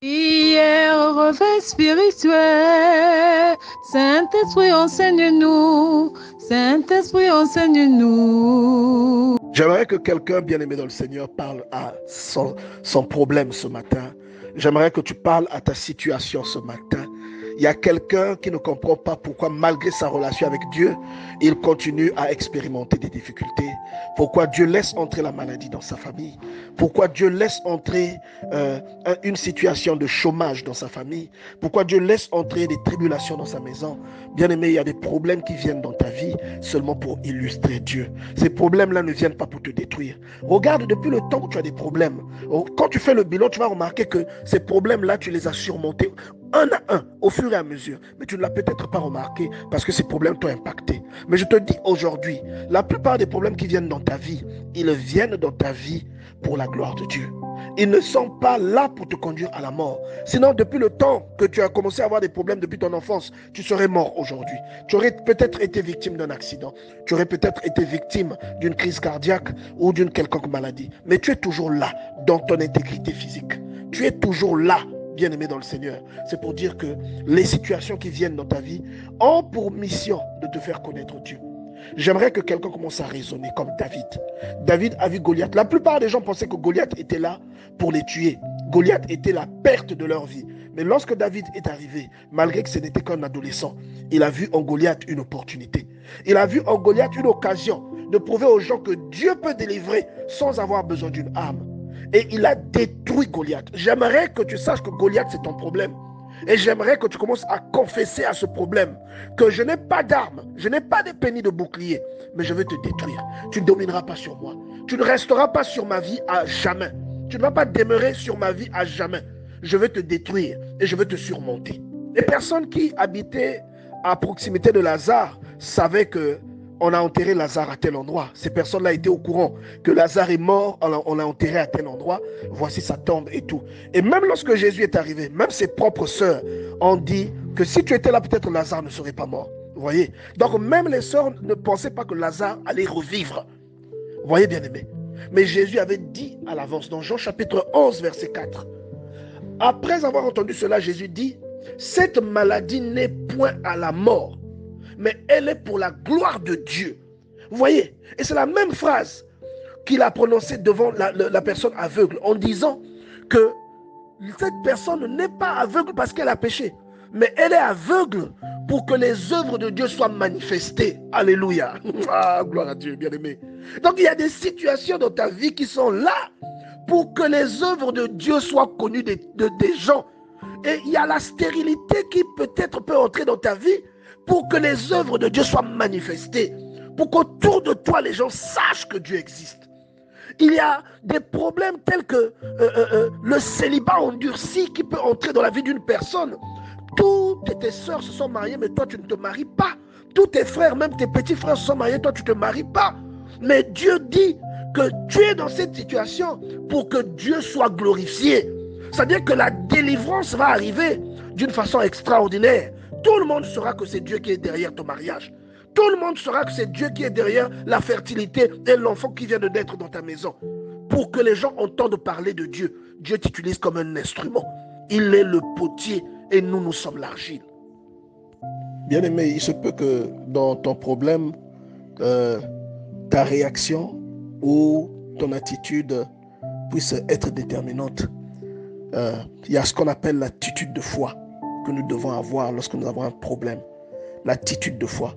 Prière au réveil spirituel. Saint-Esprit, enseigne-nous. Saint-Esprit, enseigne-nous. J'aimerais que quelqu'un bien-aimé dans le Seigneur parle à son problème ce matin. J'aimerais que tu parles à ta situation ce matin. Il y a quelqu'un qui ne comprend pas pourquoi, malgré sa relation avec Dieu, il continue à expérimenter des difficultés. Pourquoi Dieu laisse entrer la maladie dans sa famille. Pourquoi Dieu laisse entrer une situation de chômage dans sa famille. Pourquoi Dieu laisse entrer des tribulations dans sa maison. Bien-aimé, il y a des problèmes qui viennent dans ta vie seulement pour illustrer Dieu. Ces problèmes-là ne viennent pas pour te détruire. Regarde, depuis le temps où tu as des problèmes, quand tu fais le bilan, tu vas remarquer que ces problèmes-là, tu les as surmontés un à un, au fur et à mesure. Mais tu ne l'as peut-être pas remarqué parce que ces problèmes t'ont impacté. Mais je te dis aujourd'hui, la plupart des problèmes qui viennent dans ta vie, ils viennent dans ta vie pour la gloire de Dieu. Ils ne sont pas là pour te conduire à la mort. Sinon, depuis le temps que tu as commencé à avoir des problèmes depuis ton enfance, tu serais mort aujourd'hui. Tu aurais peut-être été victime d'un accident. Tu aurais peut-être été victime d'une crise cardiaque ou d'une quelconque maladie. Mais tu es toujours là, dans ton intégrité physique. Tu es toujours là, bien-aimé dans le Seigneur. C'est pour dire que les situations qui viennent dans ta vie ont pour mission de te faire connaître Dieu. J'aimerais que quelqu'un commence à raisonner comme David. David a vu Goliath. La plupart des gens pensaient que Goliath était là pour les tuer. Goliath était la perte de leur vie. Mais lorsque David est arrivé, malgré que ce n'était qu'un adolescent, il a vu en Goliath une opportunité. Il a vu en Goliath une occasion de prouver aux gens que Dieu peut délivrer sans avoir besoin d'une arme. Et il a détruit Goliath. J'aimerais que tu saches que Goliath, c'est ton problème. Et j'aimerais que tu commences à confesser à ce problème que je n'ai pas d'armes, je n'ai pas de pénis de bouclier, mais je vais te détruire. Tu ne domineras pas sur moi. Tu ne resteras pas sur ma vie à jamais. Tu ne vas pas demeurer sur ma vie à jamais. Je vais te détruire et je vais te surmonter. Les personnes qui habitaient à proximité de Lazare savaient que on a enterré Lazare à tel endroit. Ces personnes-là étaient au courant que Lazare est mort, on l'a enterré à tel endroit. Voici sa tombe et tout. Et même lorsque Jésus est arrivé, même ses propres sœurs ont dit que si tu étais là, peut-être Lazare ne serait pas mort. Vous voyez? Donc même les sœurs ne pensaient pas que Lazare allait revivre. Vous voyez, bien-aimé? Mais Jésus avait dit à l'avance, dans Jean chapitre 11, verset 4. Après avoir entendu cela, Jésus dit, cette maladie n'est point à la mort, mais elle est pour la gloire de Dieu. Vous voyez? Et c'est la même phrase qu'il a prononcée devant la personne aveugle en disant que cette personne n'est pas aveugle parce qu'elle a péché, mais elle est aveugle pour que les œuvres de Dieu soient manifestées. Alléluia. Ah, gloire à Dieu, bien-aimé. Donc il y a des situations dans ta vie qui sont là pour que les œuvres de Dieu soient connues des gens. Et il y a la stérilité qui peut-être peut entrer dans ta vie pour que les œuvres de Dieu soient manifestées, pour qu'autour de toi, les gens sachent que Dieu existe. Il y a des problèmes tels que le célibat endurci qui peut entrer dans la vie d'une personne. Toutes tes sœurs se sont mariées, mais toi, tu ne te maries pas. Tous tes frères, même tes petits frères se sont mariés, toi, tu ne te maries pas. Mais Dieu dit que tu es dans cette situation pour que Dieu soit glorifié. C'est-à-dire que la délivrance va arriver d'une façon extraordinaire. Tout le monde saura que c'est Dieu qui est derrière ton mariage. Tout le monde saura que c'est Dieu qui est derrière la fertilité et l'enfant qui vient de naître dans ta maison. Pour que les gens entendent parler de Dieu, Dieu t'utilise comme un instrument. Il est le potier et nous, nous sommes l'argile. Bien-aimé, il se peut que dans ton problème, ta réaction ou ton attitude puisse être déterminante. Il y a ce qu'on appelle l'attitude de foi que nous devons avoir lorsque nous avons un problème. L'attitude de foi.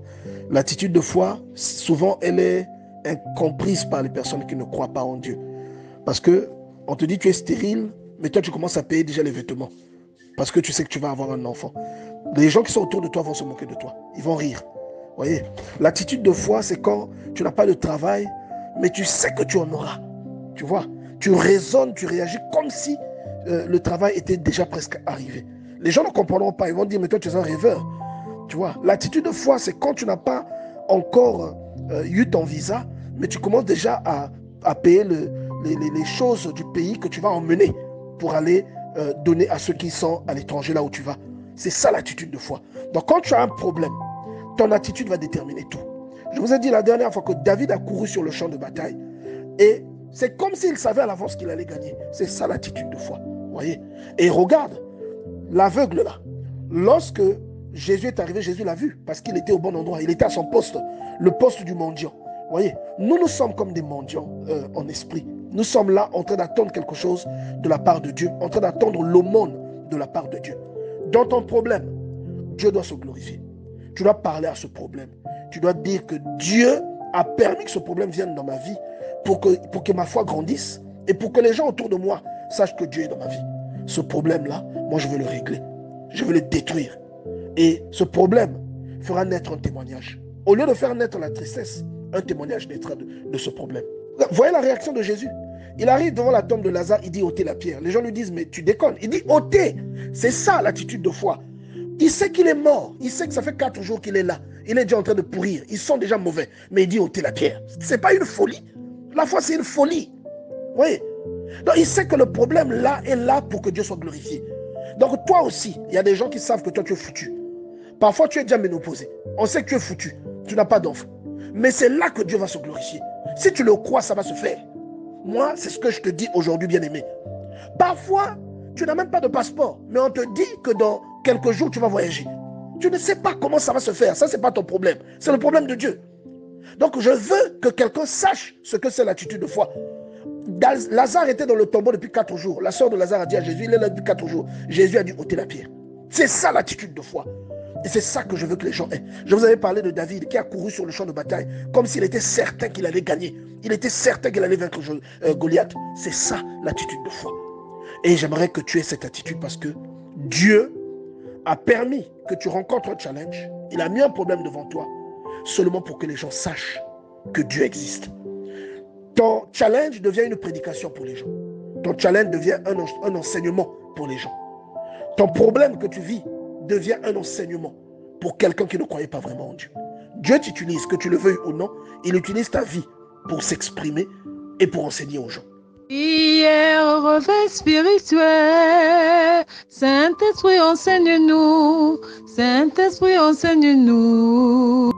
L'attitude de foi, souvent, elle est incomprise par les personnes qui ne croient pas en Dieu. Parce que on te dit tu es stérile, mais toi tu commences à payer déjà les vêtements. Parce que tu sais que tu vas avoir un enfant. Les gens qui sont autour de toi vont se moquer de toi. Ils vont rire. Vous voyez? L'attitude de foi, c'est quand tu n'as pas de travail, mais tu sais que tu en auras. Tu vois? Tu raisonnes, tu réagis comme si le travail était déjà presque arrivé. Les gens ne comprendront pas. Ils vont dire, mais toi, tu es un rêveur. Tu vois? L'attitude de foi, c'est quand tu n'as pas encore eu ton visa, mais tu commences déjà à payer les choses du pays que tu vas emmener pour aller donner à ceux qui sont à l'étranger là où tu vas. C'est ça l'attitude de foi. Donc quand tu as un problème, ton attitude va déterminer tout. Je vous ai dit la dernière fois que David a couru sur le champ de bataille et c'est comme s'il savait à l'avance qu'il allait gagner. C'est ça l'attitude de foi. Vous Voyez. Et regarde, l'aveugle là, lorsque Jésus est arrivé, Jésus l'a vu parce qu'il était au bon endroit. Il était à son poste, le poste du mendiant. Voyez, nous sommes comme des mendiants en esprit. Nous sommes là en train d'attendre quelque chose de la part de Dieu, en train d'attendre l'aumône de la part de Dieu. Dans ton problème, Dieu doit se glorifier. Tu dois parler à ce problème. Tu dois dire que Dieu a permis que ce problème vienne dans ma vie pour que ma foi grandisse et pour que les gens autour de moi sachent que Dieu est dans ma vie. Ce problème-là, moi je veux le régler. Je veux le détruire. Et ce problème fera naître un témoignage. Au lieu de faire naître la tristesse, un témoignage naîtra de ce problème. Voyez la réaction de Jésus. Il arrive devant la tombe de Lazare, il dit ôtez la pierre. Les gens lui disent mais tu déconnes. Il dit ôtez. C'est ça l'attitude de foi. Il sait qu'il est mort. Il sait que ça fait 4 jours qu'il est là. Il est déjà en train de pourrir. Ils sont déjà mauvais. Mais il dit ôtez la pierre. Ce n'est pas une folie. La foi, c'est une folie. Oui. Donc il sait que le problème là est là pour que Dieu soit glorifié. Donc toi aussi, il y a des gens qui savent que toi tu es foutu. Parfois tu es déjà ménopausé. On sait que tu es foutu. Tu n'as pas d'enfant. Mais c'est là que Dieu va se glorifier. Si tu le crois, ça va se faire. Moi, c'est ce que je te dis aujourd'hui, bien-aimé. Parfois, tu n'as même pas de passeport, mais on te dit que dans quelques jours, tu vas voyager. Tu ne sais pas comment ça va se faire. Ça, ce n'est pas ton problème. C'est le problème de Dieu. Donc, je veux que quelqu'un sache ce que c'est l'attitude de foi. Lazare était dans le tombeau depuis 4 jours. La sœur de Lazare a dit à Jésus, il est là depuis 4 jours. Jésus a dit, ôtez la pierre. C'est ça l'attitude de foi. Et c'est ça que je veux que les gens aient. Je vous avais parlé de David qui a couru sur le champ de bataille comme s'il était certain qu'il allait gagner. Il était certain qu'il allait vaincre Goliath. C'est ça l'attitude de foi. Et j'aimerais que tu aies cette attitude parce que Dieu a permis que tu rencontres un challenge. Il a mis un problème devant toi seulement pour que les gens sachent que Dieu existe. Ton challenge devient une prédication pour les gens. Ton challenge devient un enseignement pour les gens. Ton problème que tu vis devient un enseignement pour quelqu'un qui ne croyait pas vraiment en Dieu. Dieu t'utilise, que tu le veuilles ou non, il utilise ta vie pour s'exprimer et pour enseigner aux gens. Prière, réveil spirituel, Saint-Esprit enseigne-nous, Saint-Esprit enseigne-nous.